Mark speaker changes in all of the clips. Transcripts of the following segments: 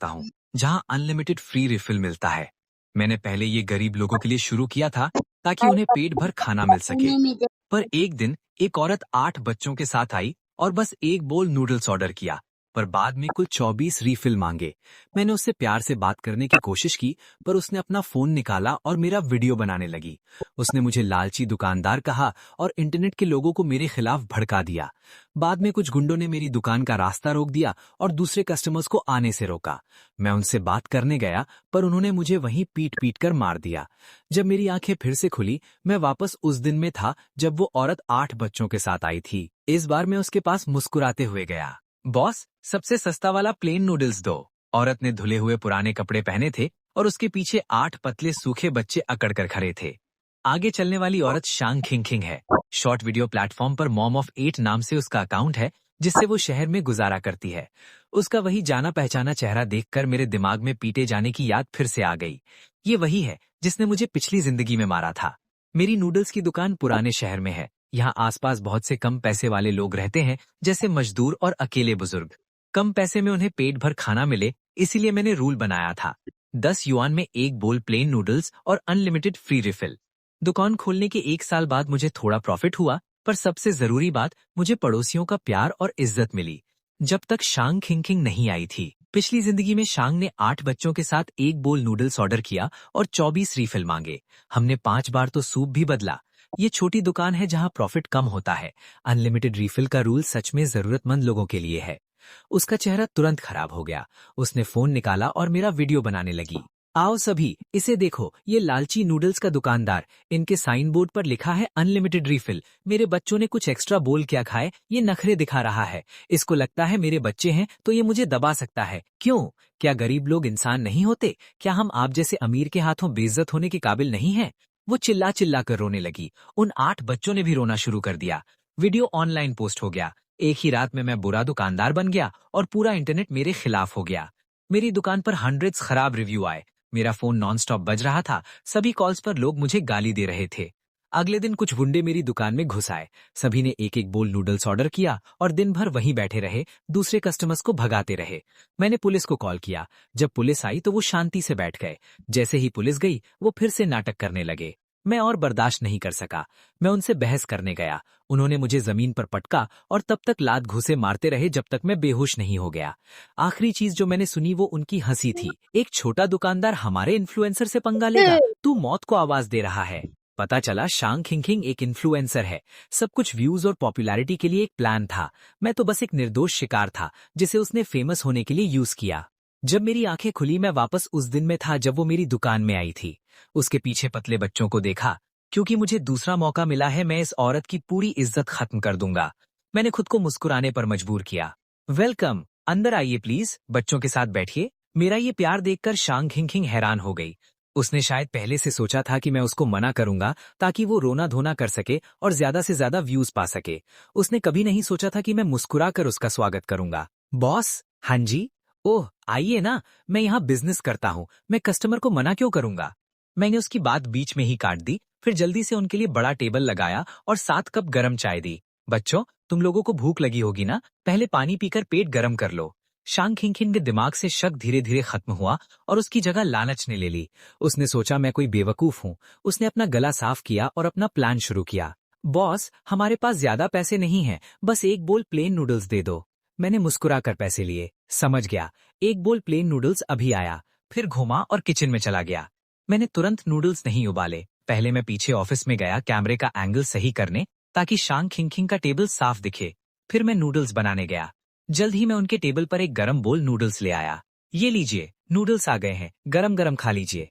Speaker 1: करता हूँ जहाँ अनलिमिटेड फ्री रिफिल मिलता है। मैंने पहले ये गरीब लोगों के लिए शुरू किया था ताकि उन्हें पेट भर खाना मिल सके। पर एक दिन एक औरत 8 बच्चों के साथ आई और बस एक बोल नूडल्स ऑर्डर किया, पर बाद में कुल 24 रीफिल मांगे। मैंने उससे प्यार से बात करने की कोशिश की, पर उसने अपना फोन निकाला और मेरा वीडियो बनाने लगी। उसने मुझे लालची दुकानदार कहा और इंटरनेट के लोगों को मेरे खिलाफ भड़का दिया। बाद में कुछ गुंडों ने मेरी दुकान का रास्ता रोक दिया और दूसरे कस्टमर्स को आने से रोका। मैं उनसे बात करने गया, पर उन्होंने मुझे वहीं पीट पीट कर मार दिया। जब मेरी आंखें फिर से खुली, मैं वापस उस दिन में था जब वो औरत 8 बच्चों के साथ आई थी। इस बार मैं उसके पास मुस्कुराते हुए गया। बॉस, सबसे सस्ता वाला प्लेन नूडल्स दो। औरत ने धुले हुए पुराने कपड़े पहने थे और उसके पीछे 8 पतले सूखे बच्चे अकड़ कर खड़े थे। आगे चलने वाली औरत शांग खिंगखिंग है। शॉर्ट वीडियो प्लेटफॉर्म पर मॉम ऑफ 8 नाम से उसका अकाउंट है, जिससे वो शहर में गुजारा करती है। उसका वही जाना पहचाना चेहरा देखकर मेरे दिमाग में पीटे जाने की याद फिर से आ गई। ये वही है जिसने मुझे पिछली जिंदगी में मारा था। मेरी नूडल्स की दुकान पुराने शहर में है। यहाँ आसपास बहुत से कम पैसे वाले लोग रहते हैं, जैसे मजदूर और अकेले बुजुर्ग। कम पैसे में उन्हें पेट भर खाना मिले, इसीलिए मैंने रूल बनाया था: 10 युआन में एक बोल प्लेन नूडल्स और अनलिमिटेड फ्री रिफिल। दुकान खोलने के 1 साल बाद मुझे थोड़ा प्रॉफिट हुआ, पर सबसे जरूरी बात, मुझे पड़ोसियों का प्यार और इज्जत मिली। जब तक शांग खिंगखिंग नहीं आई थी। पिछली जिंदगी में शांग ने 8 बच्चों के साथ एक बोल नूडल्स ऑर्डर किया और 24 रीफिल मांगे। हमने 5 बार तो सूप भी बदला। ये छोटी दुकान है जहाँ प्रॉफिट कम होता है। अनलिमिटेड रीफिल का रूल सच में जरूरतमंद लोगों के लिए है। उसका चेहरा तुरंत खराब हो गया। उसने फोन निकाला और मेरा वीडियो बनाने लगी। आओ सभी, इसे देखो, ये लालची नूडल्स का दुकानदार। इनके साइन बोर्ड पर लिखा है अनलिमिटेड रीफिल। मेरे बच्चों ने कुछ एक्स्ट्रा बोल क्या खाए, ये नखरे दिखा रहा है। इसको लगता है मेरे बच्चे हैं तो ये मुझे दबा सकता है। क्यों? क्या गरीब लोग इंसान नहीं होते? क्या हम आप जैसे अमीर के हाथों बेइज्जत होने के काबिल नहीं हैं? वो चिल्ला चिल्ला कर रोने लगी। उन 8 बच्चों ने भी रोना शुरू कर दिया। वीडियो ऑनलाइन पोस्ट हो गया। एक ही रात में मैं बुरा दुकानदार बन गया और पूरा इंटरनेट मेरे खिलाफ हो गया। मेरी दुकान पर हंड्रेड्स खराब रिव्यू आए। मेरा फोन नॉनस्टॉप बज रहा था। सभी कॉल्स पर लोग मुझे गाली दे रहे थे। अगले दिन कुछ गुंडे मेरी दुकान में घुस आए। सभी ने एक एक बोल नूडल्स ऑर्डर किया और दिन भर वहीं बैठे रहे, दूसरे कस्टमर्स को भगाते रहे। मैंने पुलिस को कॉल किया। जब पुलिस आई तो वो शांति से बैठ गए। जैसे ही पुलिस गई, वो फिर से नाटक करने लगे। मैं और बर्दाश्त नहीं कर सका। मैं उनसे बहस करने गया। उन्होंने मुझे जमीन पर पटका और तब तक लात घूंसे मारते रहे जब तक मैं बेहोश नहीं हो गया। आखिरी चीज जो मैंने सुनी वो उनकी हंसी थी। एक छोटा दुकानदार हमारे इन्फ्लुएंसर से पंगा लेगा? तू मौत को आवाज दे रहा है। पता चला शांग खिंगखिंग एक इन्फ्लुएंसर है। सब कुछ व्यूज और पॉपुलैरिटी के लिए एक प्लान था। मैं तो बस एक निर्दोष शिकार था जिसे उसने फेमस होने के लिए यूज किया। जब मेरी आंखें खुली, मैं वापस उस दिन में था जब वो मेरी दुकान में आई थी। उसके पीछे पतले बच्चों को देखा। क्योंकि मुझे दूसरा मौका मिला है, मैं इस औरत की पूरी इज्जत खत्म कर दूंगा। मैंने खुद को मुस्कुराने पर मजबूर किया। वेलकम, अंदर आइए प्लीज, बच्चों के साथ बैठिए। मेरा ये प्यार देखकर शांग खिंगखिंग हैरान हो गई। उसने शायद पहले से सोचा था कि मैं उसको मना करूंगा ताकि वो रोना धोना कर सके और ज्यादा से ज्यादा व्यूज पा सके। उसने कभी नहीं सोचा था कि मैं मुस्कुरा कर उसका स्वागत करूंगा। बॉस? हाँ जी। ओह, आइए ना, मैं यहाँ बिजनेस करता हूँ, मैं कस्टमर को मना क्यों करूंगा? मैंने उसकी बात बीच में ही काट दी, फिर जल्दी से उनके लिए बड़ा टेबल लगाया और 7 कप गरम चाय दी। बच्चों, तुम लोगों को भूख लगी होगी ना, पहले पानी पीकर पेट गरम कर लो। शांग खिंगखिंग के दिमाग से शक धीरे धीरे खत्म हुआ और उसकी जगह लालच ने ले ली। उसने सोचा मैं कोई बेवकूफ हूँ। उसने अपना गला साफ किया और अपना प्लान शुरू किया। बॉस, हमारे पास ज्यादा पैसे नहीं हैं, बस एक बोल प्लेन नूडल्स दे दो। मैंने मुस्कुरा कर पैसे लिए। समझ गया, एक बोल प्लेन नूडल्स अभी आया। फिर घुमा और किचन में चला गया। मैंने तुरंत नूडल्स नहीं उबाले। पहले मैं पीछे ऑफिस में गया कैमरे का एंगल सही करने, ताकि शांग खिंगखिंग का टेबल साफ दिखे। फिर मैं नूडल्स बनाने गया। जल्द ही मैं उनके टेबल पर एक गरम बोल नूडल्स ले आया। ये लीजिए, नूडल्स आ गए हैं, गरम गरम खा लीजिए।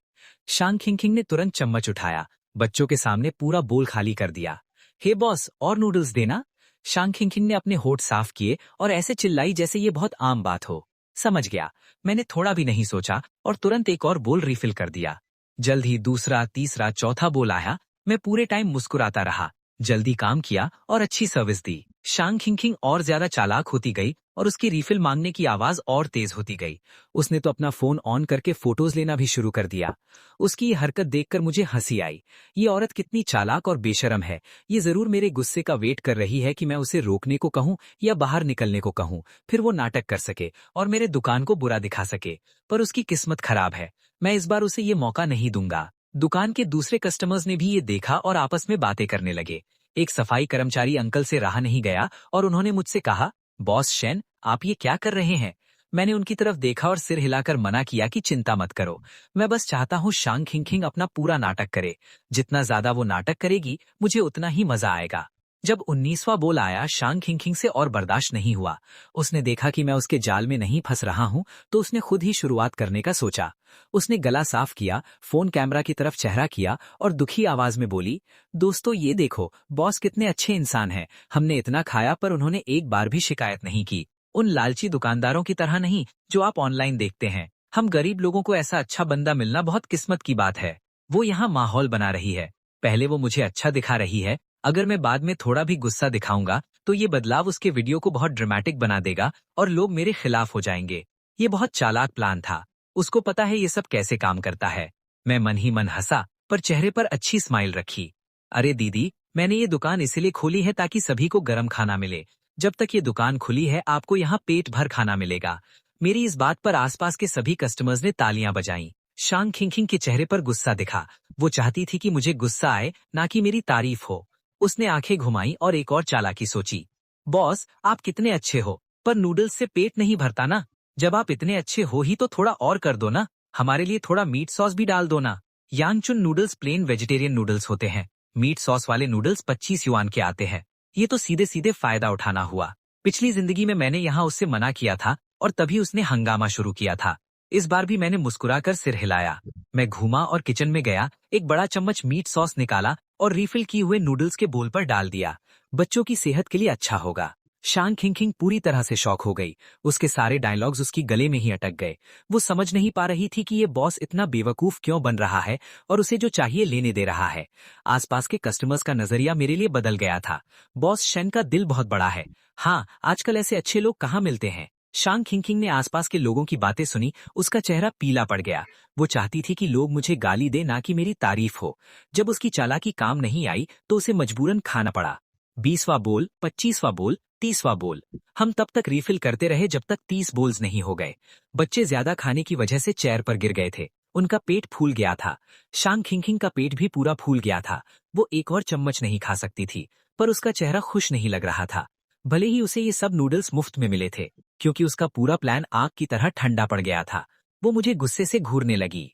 Speaker 1: शांग खिंगखिंग ने तुरंत चम्मच उठाया, बच्चों के सामने पूरा बोल खाली कर दिया। हे बॉस, और नूडल्स देना। शांग खिंगखिंग ने अपने होठ साफ किए और ऐसे चिल्लाई जैसे ये बहुत आम बात हो। समझ गया। मैंने थोड़ा भी नहीं सोचा और तुरंत एक और बोल रिफिल कर दिया। जल्द ही दूसरा, तीसरा, चौथा बोल आया। मैं पूरे टाइम मुस्कुराता रहा, जल्दी काम किया और अच्छी सर्विस दी। शांग खिंगखिंग और ज्यादा चालाक होती गई और उसकी रीफिल मांगने की आवाज और तेज होती गई। उसने तो अपना फोन ऑन करके फोटोज लेना भी शुरू कर दिया। उसकी ये हरकत देखकर मुझे हंसी आई। ये औरत कितनी चालाक और बेशरम है। ये जरूर मेरे गुस्से का वेट कर रही है कि मैं उसे रोकने को कहूं या बाहर निकलने को कहूं, फिर वो नाटक कर सके और मेरे दुकान को बुरा दिखा सके। पर उसकी किस्मत खराब है। मैं इस बार उसे ये मौका नहीं दूंगा। दुकान के दूसरे कस्टमर्स ने भी ये देखा और आपस में बातें करने लगे। एक सफाई कर्मचारी अंकल से रहा नहीं गया और उन्होंने मुझसे कहा, बॉस शेन, आप ये क्या कर रहे हैं? मैंने उनकी तरफ देखा और सिर हिलाकर मना किया कि चिंता मत करो। मैं बस चाहता हूँ शांग खिंग अपना पूरा नाटक करे। जितना ज्यादा वो नाटक करेगी, मुझे उतना ही मजा आएगा। जब 19वां बोल आया, शांग खिंग से और बर्दाश्त नहीं हुआ। उसने देखा कि मैं उसके जाल में नहीं फंस रहा हूँ, तो उसने खुद ही शुरुआत करने का सोचा। उसने गला साफ किया, फोन कैमरा की तरफ चेहरा किया और दुखी आवाज में बोली, दोस्तों ये देखो, बॉस कितने अच्छे इंसान हैं। हमने इतना खाया पर उन्होंने एक बार भी शिकायत नहीं की। उन लालची दुकानदारों की तरह नहीं जो आप ऑनलाइन देखते हैं। हम गरीब लोगों को ऐसा अच्छा बंदा मिलना बहुत किस्मत की बात है। वो यहाँ माहौल बना रही है। पहले वो मुझे अच्छा दिखा रही है। अगर मैं बाद में थोड़ा भी गुस्सा दिखाऊंगा तो ये बदलाव उसके वीडियो को बहुत ड्रामेटिक बना देगा और लोग मेरे खिलाफ हो जाएंगे। ये बहुत चालाक प्लान था। उसको पता है ये सब कैसे काम करता है। मैं मन ही मन हंसा पर चेहरे पर अच्छी स्माइल रखी। अरे दीदी, मैंने ये दुकान इसलिए खोली है ताकि सभी को गर्म खाना मिले। जब तक ये दुकान खुली है आपको यहाँ पेट भर खाना मिलेगा। मेरी इस बात पर आसपास के सभी कस्टमर्स ने तालियां बजाईं। शांग खिंग के चेहरे पर गुस्सा दिखा। वो चाहती थी कि मुझे गुस्सा आए, ना कि मेरी तारीफ हो। उसने आंखें घुमाई और एक और चालाकी सोची। बॉस, आप कितने अच्छे हो, पर नूडल्स से पेट नहीं भरता ना। जब आप इतने अच्छे हो ही तो थोड़ा और कर दो ना। हमारे लिए थोड़ा मीट सॉस भी डाल दो ना। यांगचुन नूडल्स प्लेन वेजिटेरियन नूडल्स होते हैं। मीट सॉस वाले नूडल्स 25 युआन के आते हैं। ये तो सीधे सीधे फायदा उठाना हुआ। पिछली जिंदगी में मैंने यहाँ उससे मना किया था और तभी उसने हंगामा शुरू किया था। इस बार भी मैंने मुस्कुराकर सिर हिलाया। मैं घूमा और किचन में गया, एक बड़ा चम्मच मीट सॉस निकाला और रिफिल किए हुए नूडल्स के बोल पर डाल दिया। बच्चों की सेहत के लिए अच्छा होगा। शांग खिंग पूरी तरह से शॉक हो गई। उसके सारे डायलॉग्स उसकी गले में ही अटक गए। वो समझ नहीं पा रही थी कि ये बॉस इतना बेवकूफ क्यों बन रहा है और उसे जो चाहिए लेने दे रहा है। आसपास के कस्टमर्स का नजरिया मेरे लिए बदल गया था। बॉस शेन का दिल बहुत बड़ा है। हाँ, आजकल ऐसे अच्छे लोग कहाँ मिलते हैं। शांग खिंग ने आसपास के लोगों की बातें सुनी। उसका चेहरा पीला पड़ गया। वो चाहती थी कि लोग मुझे गाली दे, ना कि मेरी तारीफ हो। जब उसकी चालाकी काम नहीं आई तो उसे मजबूरन खाना पड़ा। 20वां बोल, 25वां बोल, 30वां बोल। हम तब तक रिफिल करते रहे जब तक 30 बोल्स नहीं हो गए। बच्चे ज्यादा खाने की वजह से चेयर पर गिर गए थे। उनका पेट फूल गया था। शांग खिंग का पेट भी पूरा फूल गया था। वो एक और चम्मच नहीं खा सकती थी, पर उसका चेहरा खुश नहीं लग रहा था। भले ही उसे ये सब नूडल्स मुफ्त में मिले थे, क्योंकि उसका पूरा प्लान आग की तरह ठंडा पड़ गया था। वो मुझे गुस्से से घूरने लगी।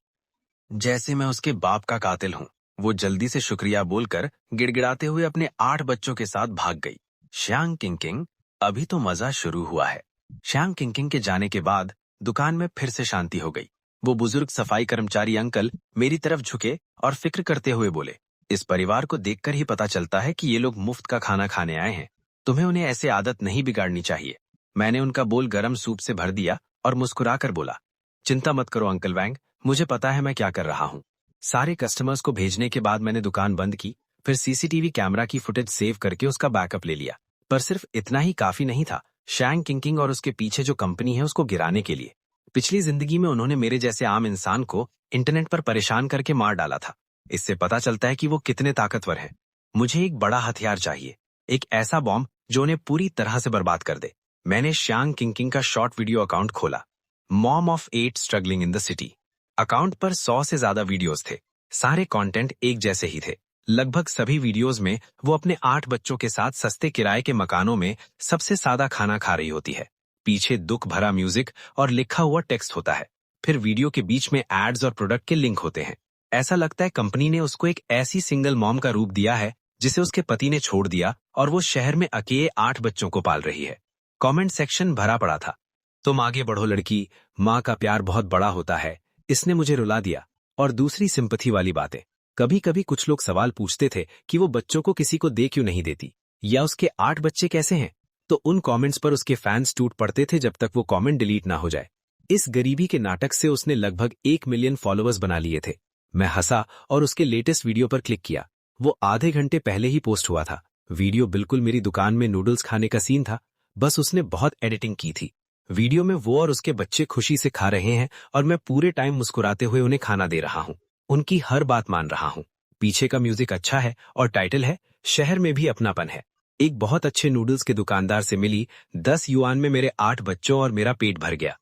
Speaker 2: जैसे मैं उसके बाप का कातिल हूँ। वो जल्दी से शुक्रिया बोलकर गिड़गिड़ाते हुए अपने 8 बच्चों के साथ भाग गई। श्यांग किंग, अभी तो मजा शुरू हुआ है। श्यांग किंग के जाने के बाद दुकान में फिर से शांति हो गई। वो बुजुर्ग सफाई कर्मचारी अंकल मेरी तरफ झुके और फिक्र करते हुए बोले, इस परिवार को देखकर ही पता चलता है कि ये लोग मुफ्त का खाना खाने आए हैं। तुम्हें उन्हें ऐसे आदत नहीं बिगाड़नी चाहिए। मैंने उनका बोल गरम सूप से भर दिया और मुस्कुराकर बोला, चिंता मत करो अंकल वैंग, मुझे पता है मैं क्या कर रहा हूँ। सारे कस्टमर्स को भेजने के बाद मैंने दुकान बंद की, फिर सीसीटीवी कैमरा की फुटेज सेव करके उसका बैकअप ले लिया। पर सिर्फ इतना ही काफी नहीं था शैंग किंग और उसके पीछे जो कंपनी है उसको गिराने के लिए। पिछली जिंदगी में उन्होंने मेरे जैसे आम इंसान को इंटरनेट पर परेशान करके मार डाला था। इससे पता चलता है कि वो कितने ताकतवर हैं। मुझे एक बड़ा हथियार चाहिए, एक ऐसा बॉम्ब जो उन्हें पूरी तरह से बर्बाद कर दे। मैंने शैंग किंग का शॉर्ट वीडियो अकाउंट खोला, mom of 8 struggling in the city. Account पर 100 से ज्यादा वीडियोस थे। सारे कंटेंट एक जैसे ही थे। लगभग सभी वीडियोस में वो अपने 8 बच्चों के साथ सस्ते किराए के मकानों में सबसे सादा खाना खा रही होती है। पीछे दुख भरा म्यूजिक और लिखा हुआ टेक्स्ट होता है। फिर वीडियो के बीच में एड्स और प्रोडक्ट के लिंक होते हैं। ऐसा लगता है कंपनी ने उसको एक ऐसी सिंगल मॉम का रूप दिया है जिसे उसके पति ने छोड़ दिया और वो शहर में अकेले 8 बच्चों को पाल रही है। कमेंट सेक्शन भरा पड़ा था, तुम आगे बढ़ो लड़की, माँ का प्यार बहुत बड़ा होता है। इसने मुझे रुला दिया। और दूसरी सिंपथी वाली बातें। कभी कभी कुछ लोग सवाल पूछते थे कि वो बच्चों को किसी को दे क्यों नहीं देती, या उसके 8 बच्चे कैसे हैं। तो उन कमेंट्स पर उसके फैंस टूट पड़ते थे जब तक वो कमेंट डिलीट ना हो जाए। इस गरीबी के नाटक से उसने लगभग 1 मिलियन फॉलोअर्स बना लिए थे। मैं हंसा और उसके लेटेस्ट वीडियो पर क्लिक किया। वो आधे घंटे पहले ही पोस्ट हुआ था। वीडियो बिल्कुल मेरी दुकान में नूडल्स खाने का सीन था। बस उसने बहुत एडिटिंग की थी। वीडियो में वो और उसके बच्चे खुशी से खा रहे हैं और मैं पूरे टाइम मुस्कुराते हुए उन्हें खाना दे रहा हूँ। उनकी हर बात मान रहा हूँ। पीछे का म्यूजिक अच्छा है और टाइटल है शहर में भी अपनापन है। एक बहुत अच्छे नूडल्स के दुकानदार से मिली 10 युआन में मेरे 8 बच्चों और मेरा पेट भर गया।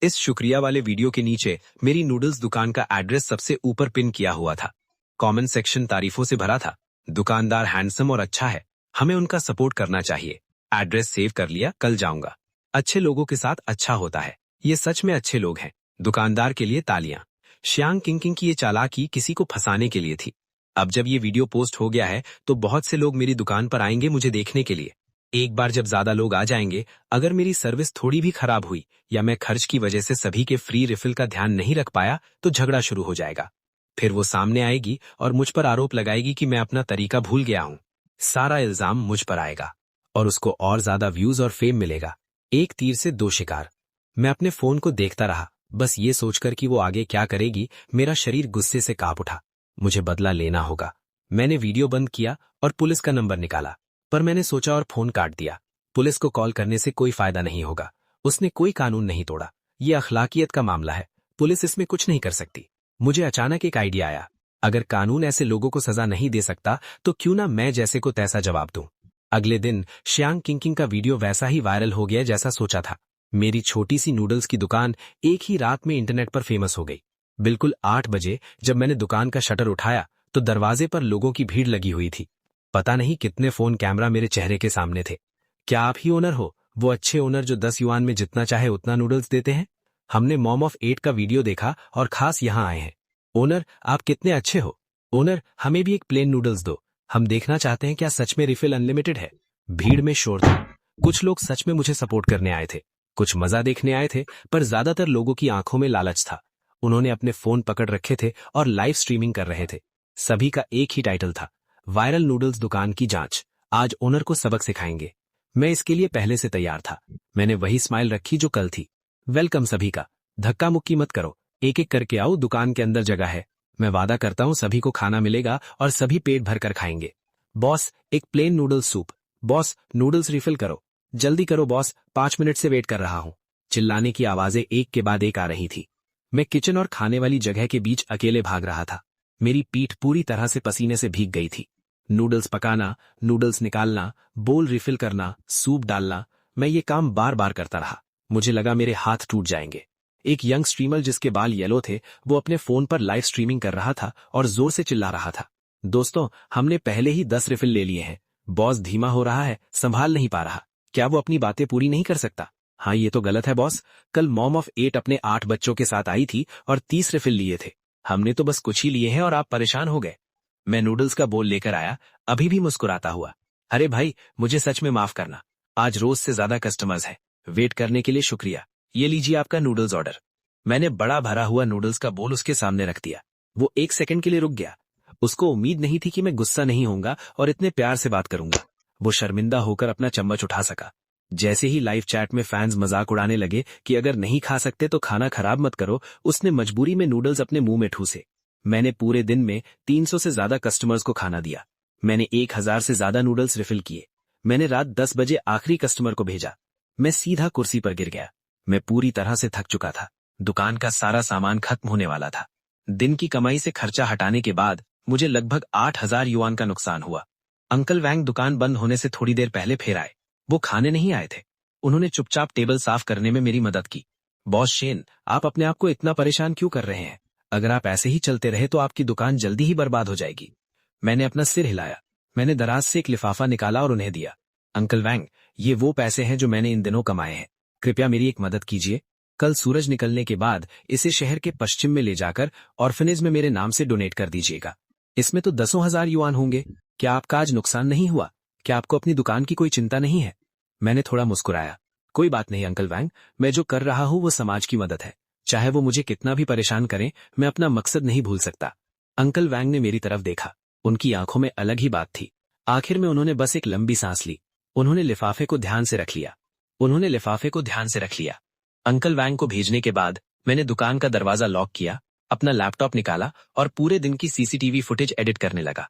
Speaker 2: इस शुक्रिया वाले वीडियो के नीचे मेरी नूडल्स दुकान का एड्रेस सबसे ऊपर पिन किया हुआ था। कमेंट सेक्शन तारीफों से भरा था। दुकानदार हैंडसम और अच्छा है, हमें उनका सपोर्ट करना चाहिए। एड्रेस सेव कर लिया, कल जाऊंगा। अच्छे लोगों के साथ अच्छा होता है, ये सच में अच्छे लोग हैं। दुकानदार के लिए तालियां। श्यांग किंकिंग की ये चालाकी किसी को फंसाने के लिए थी। अब जब ये वीडियो पोस्ट हो गया है तो बहुत से लोग मेरी दुकान पर आएंगे मुझे देखने के लिए। एक बार जब ज्यादा लोग आ जाएंगे, अगर मेरी सर्विस थोड़ी भी खराब हुई या मैं खर्च की वजह से सभी के फ्री रिफिल का ध्यान नहीं रख पाया तो झगड़ा शुरू हो जाएगा। फिर वो सामने आएगी और मुझ पर आरोप लगाएगी कि मैं अपना तरीका भूल गया हूँ। सारा इल्जाम मुझ पर आएगा और उसको और ज्यादा व्यूज और फेम मिलेगा। एक तीर से दो शिकार। मैं अपने फोन को देखता रहा, बस ये सोचकर कि वो आगे क्या करेगी। मेरा शरीर गुस्से से कांप उठा। मुझे बदला लेना होगा। मैंने वीडियो बंद किया और पुलिस का नंबर निकाला, पर मैंने सोचा और फोन काट दिया। पुलिस को कॉल करने से कोई फायदा नहीं होगा। उसने कोई कानून नहीं तोड़ा। ये अखलाकियत का मामला है, पुलिस इसमें कुछ नहीं कर सकती। मुझे अचानक एक आइडिया आया, अगर कानून ऐसे लोगों को सजा नहीं दे सकता तो क्यों ना मैं जैसे को तैसा जवाब दूं। अगले दिन श्यांग किंकिंग का वीडियो वैसा ही वायरल हो गया जैसा सोचा था। मेरी छोटी सी नूडल्स की दुकान एक ही रात में इंटरनेट पर फेमस हो गई। बिल्कुल 8 बजे जब मैंने दुकान का शटर उठाया तो दरवाजे पर लोगों की भीड़ लगी हुई थी। पता नहीं कितने फोन कैमरा मेरे चेहरे के सामने थे। क्या आप ही ओनर हो, वो अच्छे ओनर जो 10 युआन में जितना चाहे उतना नूडल्स देते हैं? हमने मॉम ऑफ 8 का वीडियो देखा और खास यहाँ आए हैं। ओनर आप कितने अच्छे हो। ओनर हमें भी एक प्लेन नूडल्स दो, हम देखना चाहते हैं क्या सच में रिफिल अनलिमिटेड है। भीड़ में शोर था। कुछ लोग सच में मुझे सपोर्ट करने आए थे, कुछ मजा देखने आए थे, पर ज्यादातर लोगों की आंखों में लालच था। उन्होंने अपने फोन पकड़ रखे थे और लाइव स्ट्रीमिंग कर रहे थे। सभी का एक ही टाइटल था, वायरल नूडल्स दुकान की जांच। आज ओनर को सबक सिखाएंगे। मैं इसके लिए पहले से तैयार था। मैंने वही स्माइल रखी जो कल थी। वेलकम सभी का, धक्का मुक्की मत करो, एक एक करके आओ, दुकान के अंदर जगह है। मैं वादा करता हूँ सभी को खाना मिलेगा और सभी पेट भर कर खाएंगे। बॉस एक plain noodles soup. Boss noodles refill करो, जल्दी करो बॉस, 5 मिनट से वेट कर रहा हूँ। चिल्लाने की आवाजें एक के बाद एक आ रही थी। मैं किचन और खाने वाली जगह के बीच अकेले भाग रहा था। मेरी पीठ पूरी तरह से पसीने से भीग गई थी। नूडल्स पकाना, नूडल्स निकालना, बोल रिफिल करना, सूप डालना, मैं ये काम बार बार करता रहा। मुझे लगा मेरे हाथ टूट जाएंगे। एक यंग स्ट्रीमर जिसके बाल येलो थे, वो अपने फोन पर लाइव स्ट्रीमिंग कर रहा था और जोर से चिल्ला रहा था, दोस्तों हमने पहले ही 10 रिफिल ले लिए हैं। बॉस धीमा हो रहा है, संभाल नहीं पा रहा। क्या वो अपनी बातें पूरी नहीं कर सकता? हाँ ये तो गलत है बॉस। कल मॉम ऑफ 8 अपने 8 बच्चों के साथ आई थी और 30 रिफिल लिए थे। हमने तो बस कुछ ही लिए हैं और आप परेशान हो गए। मैं नूडल्स का बोल लेकर आया, अभी भी मुस्कुराता हुआ। अरे भाई मुझे सच में माफ करना, आज रोज से ज्यादा कस्टमर्स हैं। वेट करने के लिए शुक्रिया। ये लीजिए आपका नूडल्स ऑर्डर। मैंने बड़ा भरा हुआ नूडल्स का बोल उसके सामने रख दिया। वो 1 सेकंड के लिए रुक गया। उसको उम्मीद नहीं थी कि मैं गुस्सा नहीं होऊंगा और इतने प्यार से बात करूंगा। वो शर्मिंदा होकर अपना चम्मच उठा सका। जैसे ही लाइव चैट में फैंस मजाक उड़ाने लगे कि अगर नहीं खा सकते तो खाना खराब मत करो, उसने मजबूरी में नूडल्स अपने मुंह में ठूसे। मैंने पूरे दिन में 300 से ज्यादा कस्टमर्स को खाना दिया। मैंने 1000 से ज्यादा नूडल्स रिफिल किए। मैंने रात 10 बजे आखिरी कस्टमर को भेजा। मैं सीधा कुर्सी पर गिर गया। मैं पूरी तरह से थक चुका था। दुकान का सारा सामान खत्म होने वाला था। दिन की कमाई से खर्चा हटाने के बाद मुझे लगभग 8000 युआन का नुकसान हुआ। अंकल वैंग दुकान बंद होने से थोड़ी देर पहले फिर आए। वो खाने नहीं आए थे, उन्होंने चुपचाप टेबल साफ करने में मेरी मदद की। बॉस शेन, आप अपने आप को इतना परेशान क्यों कर रहे हैं? अगर आप ऐसे ही चलते रहे तो आपकी दुकान जल्दी ही बर्बाद हो जाएगी। मैंने अपना सिर हिलाया। मैंने दराज से एक लिफाफा निकाला और उन्हें दिया। अंकल वैंग, ये वो पैसे हैं जो मैंने इन दिनों कमाए हैं, कृपया मेरी एक मदद कीजिए। कल सूरज निकलने के बाद इसे शहर के पश्चिम में ले जाकर ऑर्फनेज में मेरे नाम से डोनेट कर दीजिएगा। इसमें तो 10,000 युआन होंगे। क्या आपका आज नुकसान नहीं हुआ? क्या आपको अपनी दुकान की कोई चिंता नहीं है? मैंने थोड़ा मुस्कुराया। कोई बात नहीं अंकल वैंग, मैं जो कर रहा हूँ वो समाज की मदद है। चाहे वो मुझे कितना भी परेशान करें, मैं अपना मकसद नहीं भूल सकता। अंकल वैंग ने मेरी तरफ देखा। उनकी आंखों में अलग ही बात थी। आखिर में उन्होंने बस एक लंबी सांस ली। उन्होंने लिफाफे को ध्यान से रख लिया। अंकल वैंग को भेजने के बाद मैंने दुकान का दरवाजा लॉक किया, अपना लैपटॉप निकाला और पूरे दिन की सीसीटीवी फुटेज एडिट करने लगा।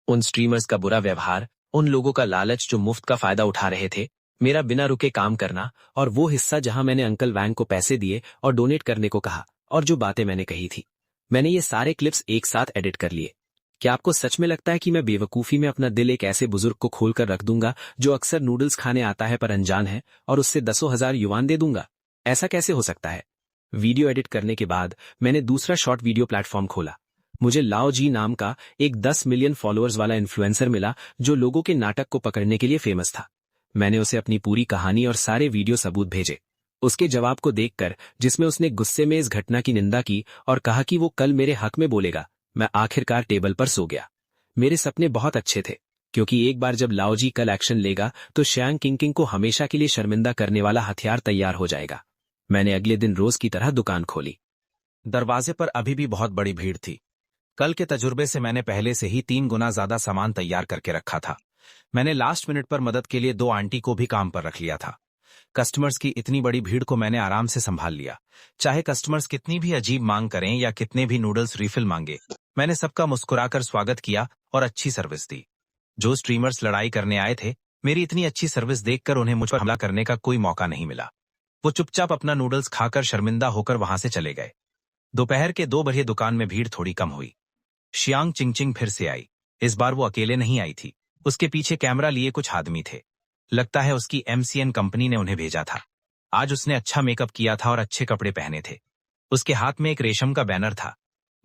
Speaker 2: उन स्ट्रीमर्स का बुरा व्यवहार, उन लोगों का लालच जो मुफ्त का फायदा उठा रहे थे,
Speaker 3: मेरा बिना रुके काम करना और वो हिस्सा जहां मैंने अंकल वैंग को पैसे दिए और डोनेट करने को कहा और जो बातें मैंने कही थी, मैंने ये सारे क्लिप्स एक साथ एडिट कर लिए। क्या आपको सच में लगता है कि मैं बेवकूफ़ी में अपना दिल एक ऐसे बुजुर्ग को खोलकर रख दूंगा जो अक्सर नूडल्स खाने आता है पर अनजान है, और उससे 10,000 युवान दे दूंगा? ऐसा कैसे हो सकता है? वीडियो एडिट करने के बाद मैंने दूसरा शॉर्ट वीडियो प्लेटफॉर्म खोला। मुझे लाओ जी नाम का एक 10 मिलियन फॉलोअर्स वाला इन्फ्लुएंसर मिला जो लोगों के नाटक को पकड़ने के लिए फेमस था। मैंने उसे अपनी पूरी कहानी और सारे वीडियो सबूत भेजे। उसके जवाब को देखकर, जिसमें उसने गुस्से में इस घटना की निंदा की और कहा कि वो कल मेरे हक में बोलेगा, मैं आखिरकार टेबल पर सो गया। मेरे सपने बहुत अच्छे थे, क्योंकि एक बार जब लाओ जी कल एक्शन लेगा तो शियांग किंकिंग को हमेशा के लिए शर्मिंदा करने वाला हथियार तैयार हो जाएगा। मैंने अगले दिन रोज की तरह दुकान खोली।
Speaker 2: दरवाजे पर अभी भी बहुत बड़ी भीड़ थी। कल के तजुर्बे से मैंने पहले से ही 3 गुना ज्यादा सामान तैयार करके रखा था। मैंने लास्ट मिनट पर मदद के लिए 2 आंटी को भी काम पर रख लिया था। कस्टमर्स की इतनी बड़ी भीड़ को मैंने आराम से संभाल लिया। चाहे कस्टमर्स कितनी भी अजीब मांग करें या कितने भी नूडल्स रिफिल मांगे, मैंने सबका मुस्कुराकर स्वागत किया और अच्छी सर्विस दी। जो स्ट्रीमर्स लड़ाई करने आए थे, मेरी इतनी अच्छी सर्विस देखकर उन्हें मुझ पर हमला करने का कोई मौका नहीं मिला। वो चुपचाप अपना नूडल्स खाकर शर्मिंदा होकर वहां से चले गए। दोपहर के 2 बजे दुकान में भीड़ थोड़ी कम हुई। शियांग चिंगचिंग फिर से आई। इस बार वो अकेले नहीं आई थी, उसके पीछे कैमरा लिए कुछ आदमी थे। लगता है उसकी MCN कंपनी ने उन्हें भेजा था। आज उसने अच्छा मेकअप किया था और अच्छे कपड़े पहने थे। उसके हाथ में एक रेशम का बैनर था।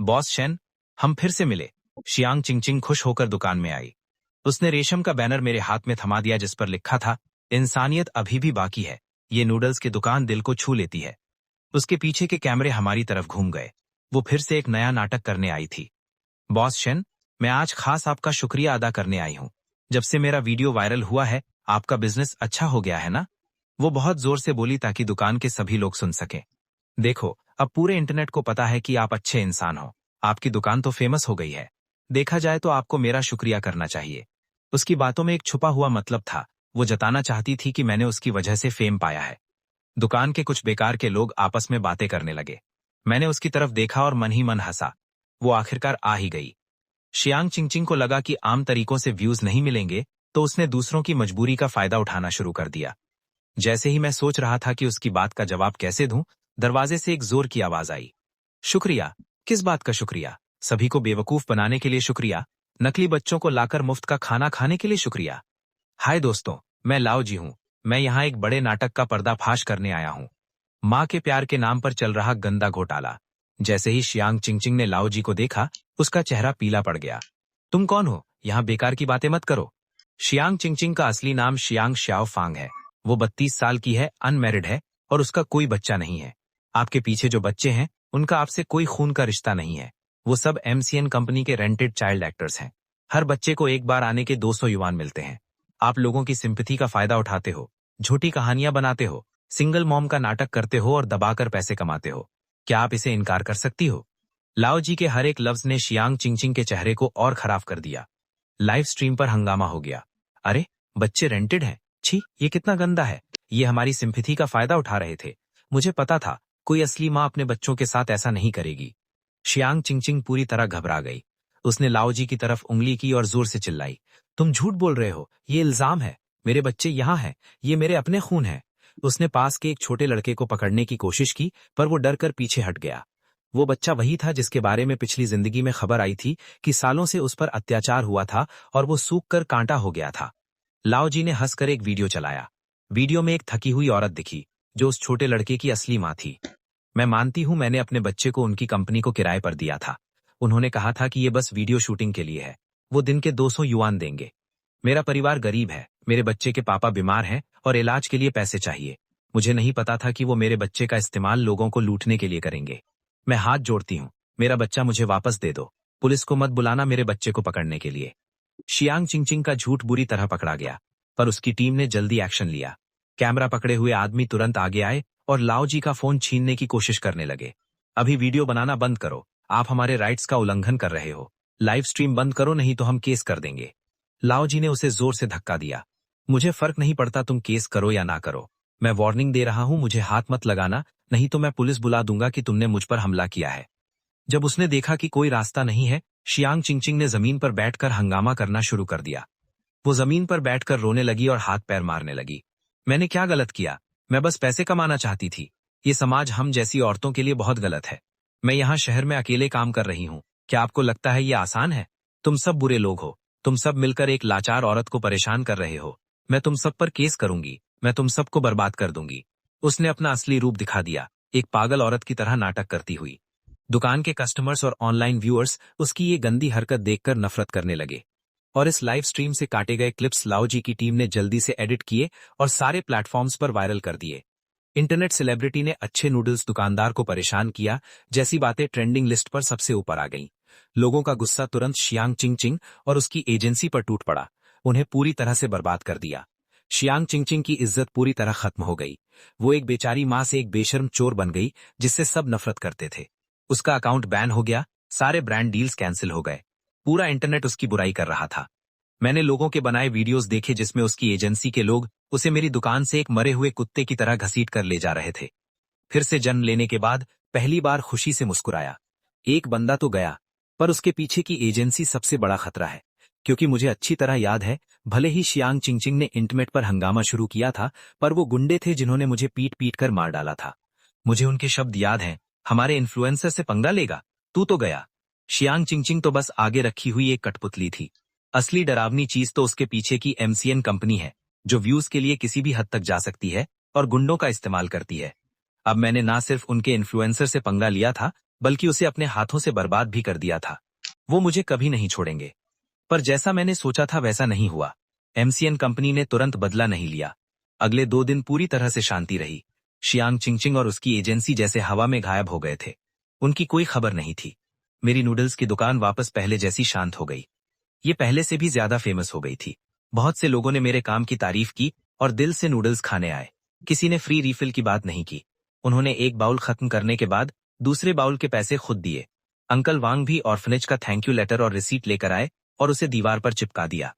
Speaker 2: बॉस शेन, हम फिर से मिले। शियांग चिंगचिंग खुश होकर दुकान में आई। उसने रेशम का बैनर मेरे हाथ में थमा दिया जिस पर लिखा था, इंसानियत अभी भी बाकी है, ये नूडल्स की दुकान दिल को छू लेती है। उसके पीछे के कैमरे हमारी तरफ घूम गए। वो फिर से एक नया नाटक करने आई थी। बॉस शेन, मैं आज खास आपका शुक्रिया अदा करने आई हूं। जब से मेरा वीडियो वायरल हुआ है, आपका बिजनेस अच्छा हो गया है ना? वो बहुत जोर से बोली ताकि दुकान के सभी लोग सुन सकें। देखो, अब पूरे इंटरनेट को पता है कि आप अच्छे इंसान हो। आपकी दुकान तो फेमस हो गई है। देखा जाए तो आपको मेरा शुक्रिया करना चाहिए। उसकी बातों में एक छुपा हुआ मतलब था। वो जताना चाहती थी कि मैंने उसकी वजह से फेम पाया है। दुकान के कुछ बेकार के लोग आपस में बातें करने लगे। मैंने उसकी तरफ देखा और मन ही मन हंसा। वो आखिरकार आ ही गई। शियांग चिंगचिंग को लगा कि आम तरीकों से व्यूज नहीं मिलेंगे, तो उसने दूसरों की मजबूरी का फायदा उठाना शुरू कर दिया। जैसे ही मैं सोच रहा था कि उसकी बात का जवाब कैसे दूं, दरवाजे से एक जोर की आवाज आई। शुक्रिया? किस बात का शुक्रिया? सभी को बेवकूफ बनाने के लिए शुक्रिया? नकली बच्चों को लाकर मुफ्त का खाना खाने के लिए शुक्रिया? हाय दोस्तों, मैं लाओ जी हूं। मैं यहाँ एक बड़े नाटक का पर्दाफाश करने आया हूं। माँ के प्यार के नाम पर चल रहा गंदा घोटाला। जैसे ही शियांग चिंगचिंग ने लाओ जी को देखा, उसका चेहरा पीला पड़ गया। तुम कौन हो? यहाँ बेकार की बातें मत करो। शियांग चिंगचिंग का असली नाम शियांग श्याओ फांग है। वो 32 साल की है, अनमैरिड है और उसका कोई बच्चा नहीं है। आपके पीछे जो बच्चे हैं, उनका आपसे कोई खून का रिश्ता नहीं है। वो सब MCN कंपनी के रेंटेड चाइल्ड एक्टर्स हैं। हर बच्चे को एक बार आने के 200 युवान मिलते हैं। आप लोगों की सिंपैथी का फायदा उठाते हो, झूठी कहानियां बनाते हो, सिंगल मॉम का नाटक करते हो और दबाकर पैसे कमाते हो। क्या आप इसे इनकार कर सकती हो? लाओ जी के हर एक लफ्ज ने शियांग चिंगचिंग के चेहरे को और खराब कर दिया। लाइव स्ट्रीम पर हंगामा हो गया। अरे, बच्चे रेंटेड हैं? छी, ये कितना गंदा है। ये हमारी सिंपैथी का फायदा उठा रहे थे। मुझे पता था कोई असली माँ अपने बच्चों के साथ ऐसा नहीं करेगी। शियांग चिंगचिंग पूरी तरह घबरा गई। उसने लाओ जी की तरफ उंगली की और जोर से चिल्लाई, तुम झूठ बोल रहे हो, ये इल्जाम है। मेरे बच्चे यहाँ हैं, ये मेरे अपने खून हैं। उसने पास के एक छोटे लड़के को पकड़ने की कोशिश की, पर वो डर कर पीछे हट गया। वो बच्चा वही था जिसके बारे में पिछली जिंदगी में खबर आई थी कि सालों से उस पर अत्याचार हुआ था और वो सूख कर कांटा हो गया था। लाओ जी ने हंसकर एक वीडियो चलाया। वीडियो में एक थकी हुई औरत दिखी, जो उस छोटे लड़के की असली माँ थी। मैं मानती हूँ, मैंने अपने बच्चे को उनकी कंपनी को किराए पर दिया था। उन्होंने कहा था कि ये बस वीडियो शूटिंग के लिए है। वो दिन के 200 युआन देंगे। मेरा परिवार गरीब है, मेरे बच्चे के पापा बीमार हैं और इलाज के लिए पैसे चाहिए। मुझे नहीं पता था कि वो मेरे बच्चे का इस्तेमाल लोगों को लूटने के लिए करेंगे। मैं हाथ जोड़ती हूँ, मेरा बच्चा मुझे वापस दे दो। पुलिस को मत बुलाना मेरे बच्चे को पकड़ने के लिए। शियांग चिंगचिंग का झूठ बुरी तरह पकड़ा गया, पर उसकी टीम ने जल्दी एक्शन लिया। कैमरा पकड़े हुए आदमी तुरंत आगे आए और लाओ जी का फोन छीनने की कोशिश करने लगे। अभी वीडियो बनाना बंद करो, आप हमारे राइट्स का उल्लंघन कर रहे हो। लाइव स्ट्रीम बंद करो, नहीं तो हम केस कर देंगे। लाओ जी ने उसे जोर से धक्का दिया। मुझे फर्क नहीं पड़ता तुम केस करो या ना करो। मैं वार्निंग दे रहा हूं, मुझे हाथ मत लगाना, नहीं तो मैं पुलिस बुला दूंगा कि तुमने मुझ पर हमला किया है। जब उसने देखा कि कोई रास्ता नहीं है, शियांग चिंगचिंग ने जमीन पर बैठकर हंगामा करना शुरू कर दिया। वो जमीन पर बैठकर रोने लगी और हाथ पैर मारने लगी।
Speaker 1: मैंने क्या गलत किया? मैं बस पैसे कमाना चाहती थी। ये समाज हम जैसी औरतों के लिए बहुत गलत है। मैं यहाँ शहर में अकेले काम कर रही हूँ। क्या आपको लगता है ये आसान है? तुम सब बुरे लोग हो। तुम सब मिलकर एक लाचार औरत को परेशान कर रहे हो। मैं तुम सब पर केस करूंगी। मैं तुम सबको बर्बाद कर दूंगी। उसने अपना असली रूप दिखा दिया, एक पागल औरत की तरह नाटक करती हुई। दुकान के कस्टमर्स और ऑनलाइन व्यूअर्स उसकी ये गंदी हरकत देखकर नफरत करने लगे। और इस लाइव स्ट्रीम से काटे गए क्लिप्स लाओ जी की टीम ने जल्दी से एडिट किए और सारे प्लेटफॉर्म्स पर वायरल कर दिए। इंटरनेट सेलिब्रिटी ने अच्छे नूडल्स दुकानदार को परेशान किया जैसी बातें ट्रेंडिंग लिस्ट पर सबसे ऊपर आ गईं। लोगों का गुस्सा तुरंत शियांग चिंगचिंग और उसकी एजेंसी पर टूट पड़ा। उन्हें पूरी तरह से बर्बाद कर दिया। शियांग चिंगचिंग की इज्जत पूरी तरह खत्म हो गई। वो एक बेचारी मां से एक बेशर्म चोर बन गई जिससे सब नफरत करते थे। उसका अकाउंट बैन हो गया, सारे ब्रांड डील्स कैंसिल हो गए। पूरा इंटरनेट उसकी बुराई कर रहा था। मैंने लोगों के बनाए वीडियोस देखे जिसमें उसकी एजेंसी के लोग उसे मेरी दुकान से एक मरे हुए कुत्ते की तरह घसीट कर ले जा रहे थे। फिर से जन्म लेने के बाद पहली बार खुशी से मुस्कुराया। एक बंदा तो गया, पर उसके पीछे की एजेंसी सबसे बड़ा खतरा है। क्योंकि मुझे अच्छी तरह याद है, भले ही शियांग चिंगचिंग ने इंटरनेट पर हंगामा शुरू किया था, पर वो गुंडे थे जिन्होंने मुझे पीट पीट कर मार डाला था। मुझे उनके शब्द याद हैं, हमारे इन्फ्लुएंसर से पंगा लेगा, तू तो गया। शियांग चिंगचिंग तो बस आगे रखी हुई एक कठपुतली थी। असली डरावनी चीज तो उसके पीछे की एमसीएन कंपनी है, जो व्यूज के लिए किसी भी हद तक जा सकती है और गुंडों का इस्तेमाल करती है। अब मैंने ना सिर्फ उनके इन्फ्लुएंसर से पंगा लिया था, बल्कि उसे अपने हाथों से बर्बाद भी कर दिया था। वो मुझे कभी नहीं छोड़ेंगे। पर जैसा मैंने सोचा था वैसा नहीं हुआ। एमसीएन कंपनी ने तुरंत बदला नहीं लिया। अगले 2 दिन पूरी तरह से शांति रही। शियांग चिंगचिंग और उसकी एजेंसी जैसे हवा में गायब हो गए थे। उनकी कोई खबर नहीं थी। मेरी नूडल्स की दुकान वापस पहले जैसी शांत हो गई। ये पहले से भी ज्यादा फेमस हो गई थी। बहुत से लोगों ने मेरे काम की तारीफ की और दिल से नूडल्स खाने आए। किसी ने फ्री रिफिल की बात नहीं की। उन्होंने एक बाउल खत्म करने के बाद दूसरे बाउल के पैसे खुद दिए। अंकल वांग भी ऑर्फनेज का थैंक यू लेटर और रिसीट लेकर आए और उसे दीवार पर चिपका दिया।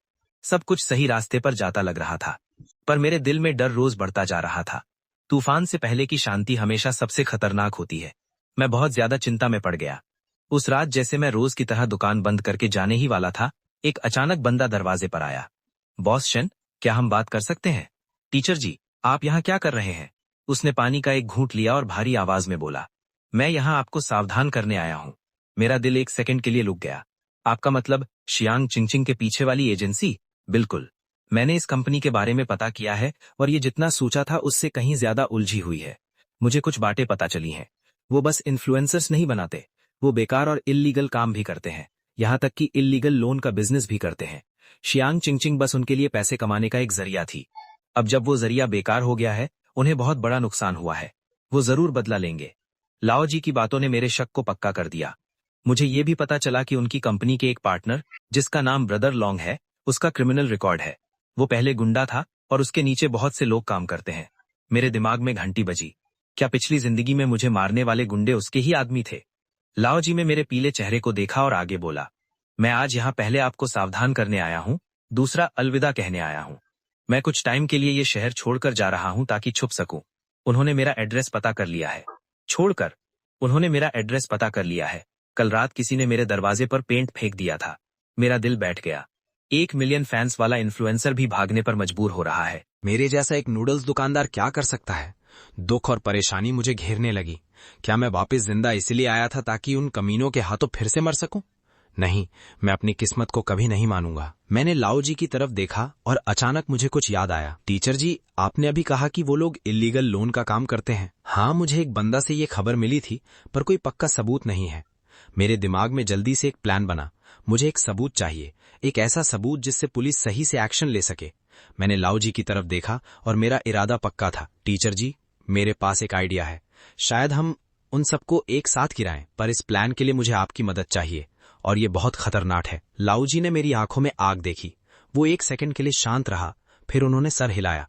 Speaker 1: सब कुछ सही रास्ते पर जाता लग रहा था, पर मेरे दिल में डर रोज बढ़ता जा रहा था। तूफान से पहले की शांति हमेशा सबसे खतरनाक होती है। मैं बहुत ज्यादा चिंता में पड़ गया। उस रात जैसे मैं रोज की तरह दुकान बंद करके जाने ही वाला था, एक अचानक बंदा दरवाजे पर आया। बॉस शन, क्या हम बात कर सकते हैं? टीचर जी, आप यहाँ क्या कर रहे हैं? उसने पानी का एक घूंट लिया और भारी आवाज में बोला, मैं यहाँ आपको सावधान करने आया हूँ। मेरा दिल एक सेकंड के लिए रुक गया। आपका मतलब शियांग चिंगचिंग के पीछे वाली एजेंसी? बिल्कुल। मैंने इस कंपनी के बारे में पता किया है और ये जितना सोचा था उससे कहीं ज्यादा उलझी हुई है। मुझे कुछ बातें पता चली हैं। वो बस इन्फ्लुएंसर्स नहीं बनाते, वो बेकार और इल्लीगल काम भी करते हैं। यहाँ तक कि इल्लीगल लोन का बिजनेस भी करते हैं। शियांग चिंगचिंग बस उनके लिए पैसे कमाने का एक जरिया थी। अब जब वो जरिया बेकार हो गया है, उन्हें बहुत बड़ा नुकसान हुआ है। वो जरूर बदला लेंगे। लाओ जी की बातों ने मेरे शक को पक्का कर दिया। मुझे ये भी पता चला कि उनकी कंपनी के एक पार्टनर, जिसका नाम ब्रदर लॉन्ग है, उसका क्रिमिनल रिकॉर्ड है। वो पहले गुंडा था और उसके नीचे बहुत से लोग काम करते हैं। मेरे दिमाग में घंटी बजी। क्या पिछली जिंदगी में मुझे मारने वाले गुंडे उसके ही आदमी थे? लाओ जी ने मेरे पीले चेहरे को देखा और आगे बोला, मैं आज यहाँ पहले आपको सावधान करने आया हूँ, दूसरा अलविदा कहने आया हूँ। मैं कुछ टाइम के लिए ये शहर छोड़कर जा रहा हूँ ताकि छुप सकूं। उन्होंने मेरा एड्रेस पता कर लिया है। छोड़कर? उन्होंने मेरा एड्रेस पता कर लिया है। कल रात किसी ने मेरे दरवाजे पर पेंट फेंक दिया था। मेरा दिल बैठ गया। 1 मिलियन फैंस वाला इन्फ्लुएंसर भी भागने पर मजबूर हो रहा है।
Speaker 2: मेरे जैसा एक नूडल्स दुकानदार क्या कर सकता है? दुख और परेशानी मुझे घेरने लगी। क्या मैं वापस जिंदा इसलिए आया था ताकि उन कमीनों के हाथों फिर से मर सकूं? नहीं, मैं अपनी किस्मत को कभी नहीं मानूंगा। मैंने लाओ जी की तरफ देखा और अचानक मुझे कुछ याद आया। टीचर जी, आपने अभी कहा कि वो लोग इल्लीगल लोन का काम करते हैं। हाँ, मुझे एक बंदा से ये खबर मिली थी, पर कोई पक्का सबूत नहीं है। मेरे दिमाग में जल्दी से एक प्लान बना। मुझे एक सबूत चाहिए, एक ऐसा सबूत जिससे पुलिस सही से एक्शन ले सके। मैंने लाओ जी की तरफ देखा और मेरा इरादा पक्का था। टीचर जी, मेरे पास एक आइडिया है। शायद हम उन सबको एक साथ गिराएं, पर इस प्लान के लिए मुझे आपकी मदद चाहिए और ये बहुत खतरनाक है। लाओ जी ने मेरी आंखों में आग देखी। वो 1 सेकंड के लिए शांत रहा, फिर उन्होंने सर हिलाया।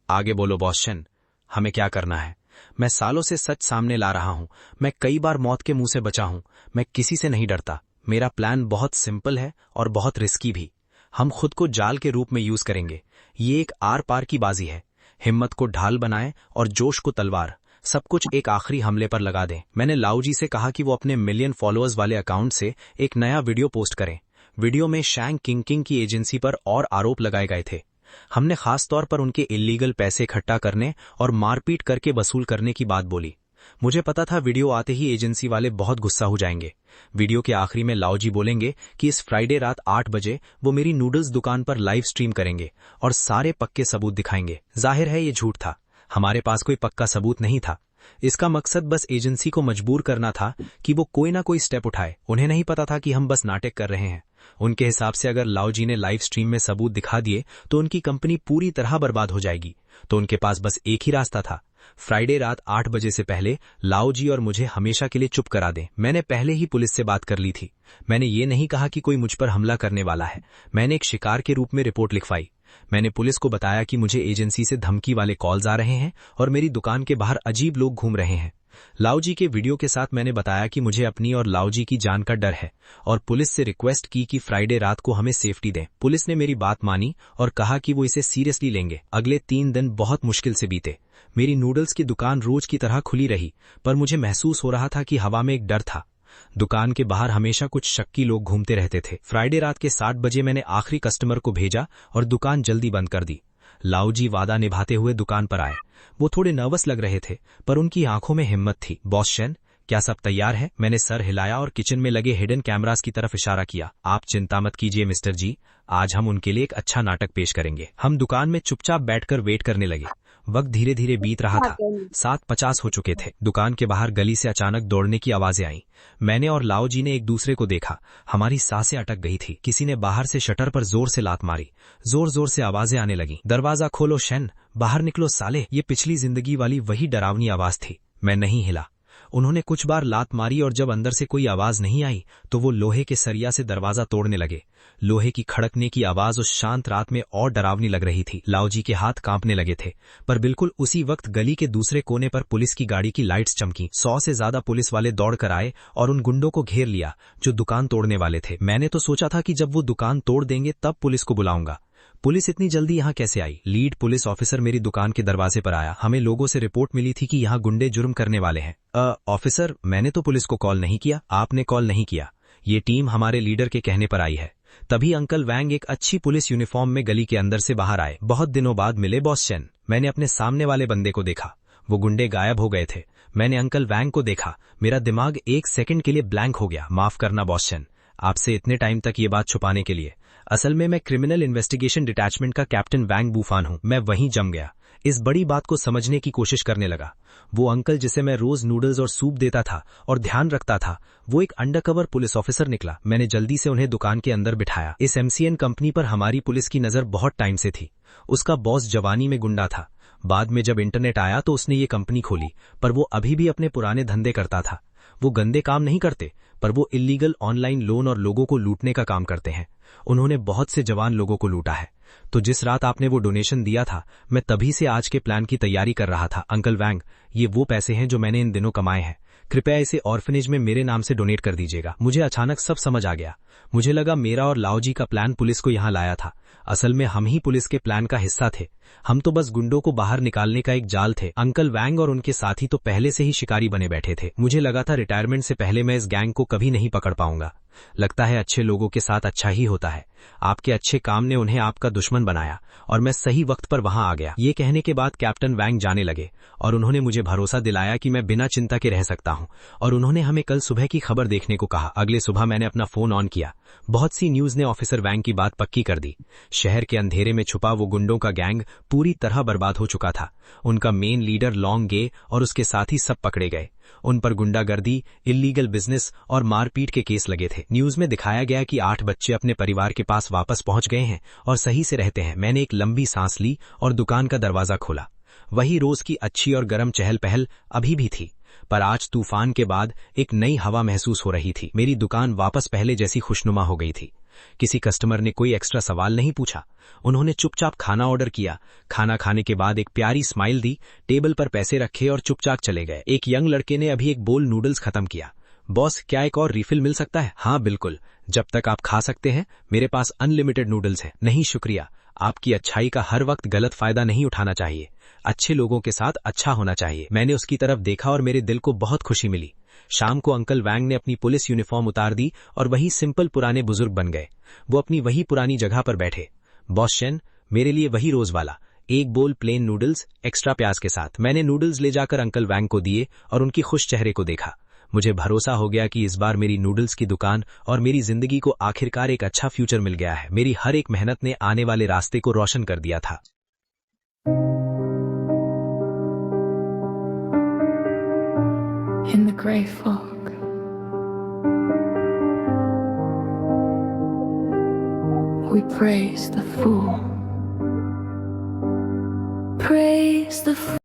Speaker 2: आगे बोलो बॉस शन, हमें क्या करना है? मैं सालों से सच सामने ला रहा हूं। मैं कई बार मौत के मुंह से बचा हूं। मैं किसी से नहीं डरता। मेरा प्लान बहुत सिंपल है और बहुत रिस्की भी। हम खुद को जाल के रूप में यूज करेंगे। ये एक आर पार की बाजी है। हिम्मत को ढाल बनाएं और जोश को तलवार। सब कुछ एक आखिरी हमले पर लगा दें। मैंने लाओ जी से कहा कि वो अपने मिलियन फॉलोअर्स वाले अकाउंट से एक नया वीडियो पोस्ट करें। वीडियो में शियांग चिंगचिंग की एजेंसी पर और आरोप लगाए गए थे।
Speaker 3: हमने खास तौर पर उनके इल्लीगल पैसे इकट्ठा करने और मारपीट करके वसूल करने की बात बोली। मुझे पता था वीडियो आते ही एजेंसी वाले बहुत गुस्सा हो जाएंगे। वीडियो के आखिरी में लाओजी बोलेंगे कि इस फ्राइडे रात 8 बजे वो मेरी नूडल्स दुकान पर लाइव स्ट्रीम करेंगे और सारे पक्के सबूत दिखाएंगे। जाहिर है ये झूठ था, हमारे पास कोई पक्का सबूत नहीं था। इसका मकसद बस एजेंसी को मजबूर करना था कि वो कोई ना कोई स्टेप उठाए। उन्हें नहीं पता था कि हम बस नाटक कर रहे हैं। उनके हिसाब से अगर लाओजी ने लाइव स्ट्रीम में सबूत दिखा दिए तो उनकी कंपनी पूरी तरह बर्बाद हो जाएगी। तो उनके पास बस एक ही रास्ता था, फ्राइडे रात 8 बजे से पहले लाओजी और मुझे हमेशा के लिए चुप करा दें। मैंने पहले ही पुलिस से बात कर ली थी। मैंने ये नहीं कहा कि कोई मुझ पर हमला करने वाला है। मैंने एक शिकार के रूप में रिपोर्ट लिखवाई। मैंने पुलिस को बताया कि मुझे एजेंसी से धमकी वाले कॉल्स आ रहे हैं और मेरी दुकान के बाहर अजीब लोग घूम रहे हैं। लाओजी के वीडियो के साथ मैंने बताया कि मुझे अपनी और लाओजी की जान का डर है और पुलिस से रिक्वेस्ट की कि फ्राइडे रात को हमें सेफ्टी दें। पुलिस ने मेरी बात मानी और कहा कि वो इसे सीरियसली लेंगे। अगले 3 दिन बहुत मुश्किल से बीते। मेरी नूडल्स की दुकान रोज की तरह खुली रही, पर मुझे महसूस हो रहा था कि हवा में एक डर था। दुकान के बाहर हमेशा कुछ शक्की लोग घूमते रहते थे। फ्राइडे रात के 7 बजे मैंने आखिरी कस्टमर को भेजा और दुकान जल्दी बंद कर दी। लाओजी वादा निभाते हुए दुकान पर आए। वो थोड़े नर्वस लग रहे थे, पर उनकी आंखों में हिम्मत थी। बॉस शेन, क्या सब तैयार है? मैंने सर हिलाया और किचन में लगे हिडन कैमरास की तरफ इशारा किया। आप चिंता मत कीजिए मिस्टर जी, आज हम उनके लिए एक अच्छा नाटक पेश करेंगे। हम दुकान में चुपचाप बैठकर वेट करने लगे। वक्त धीरे धीरे बीत रहा था। 7:50 हो चुके थे। दुकान के बाहर गली से अचानक दौड़ने की आवाजें आईं। मैंने और लाओजी ने एक दूसरे को देखा। हमारी सांसें अटक गई थी। किसी ने बाहर से शटर पर जोर से लात मारी। जोर जोर से आवाजें आने लगी। दरवाजा खोलो शेन, बाहर निकलो साले। ये पिछली जिंदगी वाली वही डरावनी आवाज थी। मैं नहीं हिला। उन्होंने कुछ बार लात मारी और जब अंदर से कोई आवाज नहीं आई तो वो लोहे के सरिया से दरवाजा तोड़ने लगे। लोहे की खड़कने की आवाज उस शांत रात में और डरावनी लग रही थी। लाओजी के हाथ कांपने लगे थे, पर बिल्कुल उसी वक्त गली के दूसरे कोने पर पुलिस की गाड़ी की लाइट्स चमकी। 100 से ज्यादा पुलिस वाले दौड़कर आए और उन गुंडों को घेर लिया जो दुकान तोड़ने वाले थे। मैंने तो सोचा था कि जब वो दुकान तोड़ देंगे तब पुलिस को बुलाऊंगा। पुलिस इतनी जल्दी यहाँ कैसे आई? लीड पुलिस ऑफिसर मेरी दुकान के दरवाजे पर आया। हमें लोगों से रिपोर्ट मिली थी कि यहाँ गुंडे जुर्म करने वाले हैं। ऑफिसर, मैंने तो पुलिस को कॉल नहीं किया। आपने कॉल नहीं किया। ये टीम हमारे लीडर के कहने पर आई है। तभी अंकल वैंग एक अच्छी पुलिस यूनिफॉर्म में गली के अंदर से बाहर आए। बहुत दिनों बाद मिले बॉस शेन। मैंने अपने सामने वाले बंदे को देखा। वो गुंडे गायब हो गए थे। मैंने अंकल वैंग को देखा। मेरा दिमाग 1 सेकंड के लिए ब्लैंक हो गया। माफ करना बॉस शेन, आपसे इतने टाइम तक ये बात छुपाने के लिए। असल में मैं क्रिमिनल इन्वेस्टिगेशन डिटैचमेंट का कैप्टन वैंग बूफान हूं। मैं वहीं जम गया। इस बड़ी बात को समझने की कोशिश करने लगा। वो अंकल जिसे मैं रोज नूडल्स और सूप देता था और ध्यान रखता था, वो एक अंडरकवर पुलिस ऑफिसर निकला। मैंने जल्दी से उन्हें दुकान के अंदर बिठाया। इस एमसीएन कंपनी पर हमारी पुलिस की नजर बहुत टाइम से थी। उसका बॉस जवानी में गुंडा था। बाद में जब इंटरनेट आया तो उसने ये कंपनी खोली, पर वो अभी भी अपने पुराने धंधे करता था। वो गंदे काम नहीं करते, पर वो इल्लीगल ऑनलाइन लोन और लोगों को लूटने का काम करते हैं। उन्होंने बहुत से जवान लोगों को लूटा है। तो जिस रात आपने वो डोनेशन दिया था, मैं तभी से आज के प्लान की तैयारी कर रहा था। अंकल वैंग, ये वो पैसे हैं जो मैंने इन दिनों कमाए हैं। कृपया इसे ऑर्फनेज में मेरे नाम से डोनेट कर दीजिएगा। मुझे अचानक सब समझ आ गया। मुझे लगा मेरा और लाओजी का प्लान पुलिस को यहाँ लाया था। असल में हम ही पुलिस के प्लान का हिस्सा थे। हम तो बस गुंडों को बाहर निकालने का एक जाल थे। अंकल वैंग और उनके साथी तो पहले से ही शिकारी बने बैठे थे। मुझे लगा था रिटायरमेंट से पहले मैं इस गैंग को कभी नहीं पकड़ पाऊंगा। लगता है अच्छे लोगों के साथ अच्छा ही होता है। आपके अच्छे काम ने उन्हें आपका दुश्मन बनाया और मैं सही वक्त पर वहां आ गया। ये कहने के बाद कैप्टन वैंग जाने लगे और उन्होंने मुझे भरोसा दिलाया कि मैं बिना चिंता के रह सकता हूं, और उन्होंने हमें कल सुबह की खबर देखने को कहा। अगले सुबह मैंने अपना फोन ऑन किया। बहुत सी न्यूज ने ऑफिसर वैंग की बात पक्की कर दी। शहर के अंधेरे में छुपा वो गुंडों का गैंग पूरी तरह बर्बाद हो चुका था। उनका मेन लीडर लॉन्ग गे और उसके साथी सब पकड़े गए। उन पर गुंडागर्दी, इल्लीगल बिजनेस और मारपीट के केस लगे थे। न्यूज में दिखाया गया कि 8 बच्चे अपने परिवार के पास वापस पहुंच गए हैं और सही से रहते हैं। मैंने एक लंबी सांस ली और दुकान का दरवाजा खोला। वही रोज की अच्छी और गर्म चहल पहल अभी भी थी, पर आज तूफान के बाद एक नई हवा महसूस हो रही थी। मेरी दुकान वापस पहले जैसी खुशनुमा हो गई थी। किसी कस्टमर ने कोई एक्स्ट्रा सवाल नहीं पूछा। उन्होंने चुपचाप खाना ऑर्डर किया। खाना खाने के बाद एक प्यारी स्माइल दी, टेबल पर पैसे रखे और चुपचाप चले गए। एक यंग लड़के ने अभी एक बोल नूडल्स खत्म किया। बॉस, क्या एक और रिफिल मिल सकता है? हाँ बिल्कुल, जब तक आप खा सकते हैं। मेरे पास अनलिमिटेड नूडल्स हैं। नहीं शुक्रिया, आपकी अच्छाई का हर वक्त गलत फायदा नहीं उठाना चाहिए। अच्छे लोगों के साथ अच्छा होना चाहिए। मैंने उसकी तरफ देखा और मेरे दिल को बहुत खुशी मिली। शाम को अंकल वैंग ने अपनी पुलिस यूनिफॉर्म उतार दी और वही सिंपल पुराने बुजुर्ग बन गए। वो अपनी वही पुरानी जगह पर बैठे। बॉस शेन, मेरे लिए वही रोज वाला, एक बोल प्लेन नूडल्स एक्स्ट्रा प्याज के साथ। मैंने नूडल्स ले जाकर अंकल वैंग को दिए और उनकी खुश चेहरे को देखा। मुझे भरोसा हो गया कि इस बार मेरी नूडल्स की दुकान और मेरी जिंदगी को आखिरकार एक अच्छा फ्यूचर मिल गया है। मेरी हर एक मेहनत ने आने वाले रास्ते को रोशन कर दिया था।
Speaker 4: In the grey fog, we praise the fool. Praise the fool.